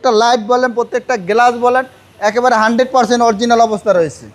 প্রত্যেকটা লাইট বলেন, প্রত্যেকটা গ্লাস বলেন, একেবারে 100% অরিজিনাল অবস্থা রয়েছে।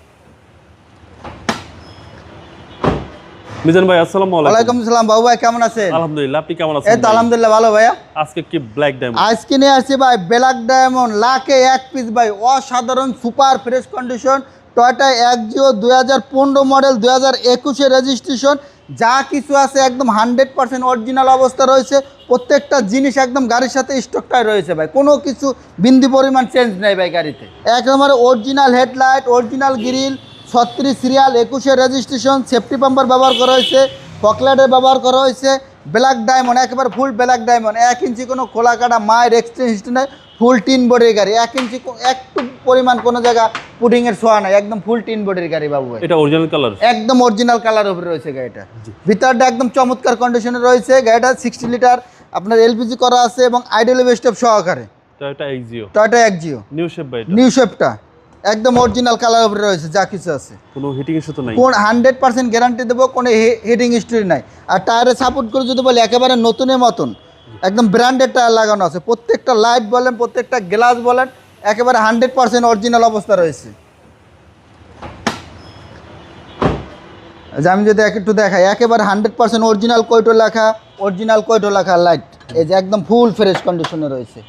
মিজান ভাই আসসালামু আলাইকুম। ওয়ালাইকুম আসসালাম বাবু ভাই, কেমন আছেন? আলহামদুলিল্লাহ, আপনি কেমন আছেন? এই তো আলহামদুলিল্লাহ ভালো ভাইয়া। আজকে কি ব্ল্যাক ডায়মন্ড? আজকে নিয়ে আসছি ভাই ব্ল্যাক ডায়মন্ড, লাখে এক পিস ভাই, অসাধারণ super fresh condition Toyota Axio 2015 model, 2021 registration, যা কিছু আছে একদম 100% অরিজিনাল অবস্থা রয়েছে। প্রত্যেকটা জিনিস একদম গাড়ির সাথে স্টকটাই রয়েছে ভাই, কোনো কিছু বিন্দু পরিমাণ চেঞ্জ নেই ভাই গাড়িতে। এক নম্বরে original headlight, original grill, 36 serial, 21 registration, safety pumper ব্যবহার করা হয়েছে, ফকলাইটের ব্যবহার করা হয়েছে। ব্ল্যাক ডায়মন্ড, একেবারে ফুল ব্ল্যাক ডায়মন্ড, 1 ইঞ্চি কোনো খোলা কাটা মায়ের এক্সচেঞ্জ হিস্ট্রি নাই, ফুল টিন বডির গাড়ি। 1 ইঞ্চি একটু পরিমাণ কোনো জায়গা পুডিংয়ের ছোঁয়া নাই, একদম ফুল টিন বডির গাড়ি বাবু ভাই। এটা অরিজিনাল কালার? একদম অরিজিনাল কালার উপরে রয়েছে গাড়িটা। ভিতরটা একদম চমৎকার কন্ডিশনে রয়েছে। গাড়িটা 60 লিটার আপনার এলপিজি করা আছে এবং আইডল স্টেপ সহকারে। Toyota Axio, Toyota Axio new shape ভাই, নিউ শেপটা একদম অরিজিনাল কালার উপরে রয়েছে, যা কিছু আছে। কোনো হিটিং ইস্যু তো নাই? কোন 100% গ্যারান্টি দেবো, কোনো হিটিং হিস্ট্রি নাই। আর টায়ারের সাপোর্ট করে যদি বলি একেবারে নতুনের মতন, একদম ব্র্যান্ডেড টায়ার লাগানো আছে। প্রত্যেকটা লাইট বলেন, প্রত্যেকটা গ্লাস বলেন, একেবারে 100% অরিজিনাল অবস্থা রয়েছে। যে আমি যদি একটু দেখাই, একেবারে 100% অরিজিনাল কৈটো লেখা, অরিজিনাল কৈটো লেখা লাইট, এই যে একদম ফুল ফ্রেশ কন্ডিশনে রয়েছে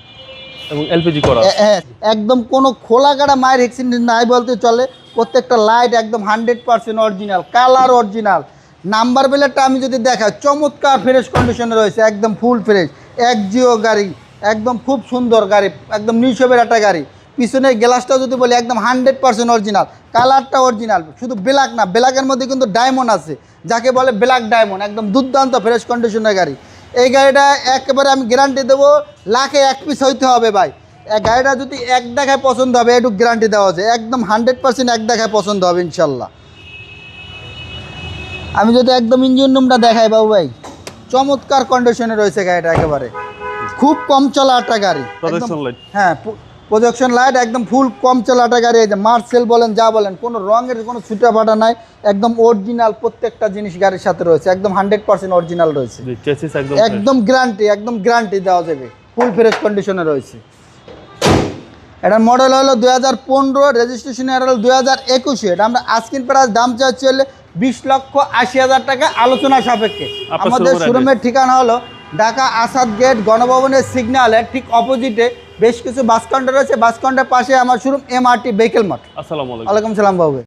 এবং এলপিজি করা। হ্যাঁ, একদম কোনো খোলা কাটা মায়ের অ্যাক্সিডেন্ট নাই বলতে চলে। প্রত্যেকটা লাইট একদম 100% অরিজিনাল, কালার অরিজিনাল। নাম্বার প্লেটটা আমি যদি দেখাই, চমৎকার ফ্রেশ কন্ডিশনে রয়েছে, একদম ফুল ফ্রেশ এক্সিও গাড়ি, একদম খুব সুন্দর গাড়ি, একদম নিউ শেপের একটা গাড়ি। পিছনের গ্লাসটা যদি বলি একদম 100% অরিজিনাল, কালারটা অরিজিনাল। শুধু ব্ল্যাক না, ব্ল্যাকের মধ্যে কিন্তু ডায়মন্ড আছে, যাকে বলে ব্ল্যাক ডায়মন্ড। একদম দুর্দান্ত ফ্রেশ কন্ডিশনের গাড়ি। এই গাড়িটা একেবারে আমি গ্যারান্টি দেবো, লাখে এক পিস হইতে হবে ভাই। গাড়িটা যদি এক দেখায় পছন্দ হবে, একটু গ্যারান্টি দেওয়া যায়, একদম 100% এক দেখায় পছন্দ হবে ইনশাল্লাহ। আমি যদি একদম ইঞ্জিন রুমটা দেখাই বাবু ভাই, চমৎকার কন্ডিশনে রয়েছে গাড়িটা, একেবারে খুব কম চলা একটা গাড়ি। প্রজেকশন লাইট, হ্যাঁ, প্রজেকশন লাইট, একদম ফুল কম চলা একটা গাড়ি। এই যে মার্সেল বলেন, যা বলেন, কোনো রঙের কোনো ছুটা ফাটা নাই, একদম অরিজিনাল প্রত্যেকটা জিনিস গাড়ির সাথে রয়েছে, একদম 100% অরিজিনাল রয়েছে। চেসিস একদম গ্যারান্টি, একদম গ্যারান্টি দেওয়া যাবে, ফুল ফ্রেশ কন্ডিশনে রয়েছে। এটার মডেল হলো 2015, রেজিস্ট্রেশন হলো 2021। এটা আমরা আস্কিং প্রাইস দাম চাচ্ছি হলে 20,80,000 টাকা, আলোচনা সাপেক্ষে। আমাদের শোরুমের ঠিকানা হলো ঢাকা আসাদ গেট, গণভবনের সিগন্যালের ঠিক অপোজিটে বেশ কিছু বাস কাউন্টার রয়েছে। বাস কাউন্টারের পাশে আমার শোরুম, এমআরটি ভেহিকেল মার্ট। আসসালামু আলাইকুম। ওয়ালাইকুম সালাম বাবু।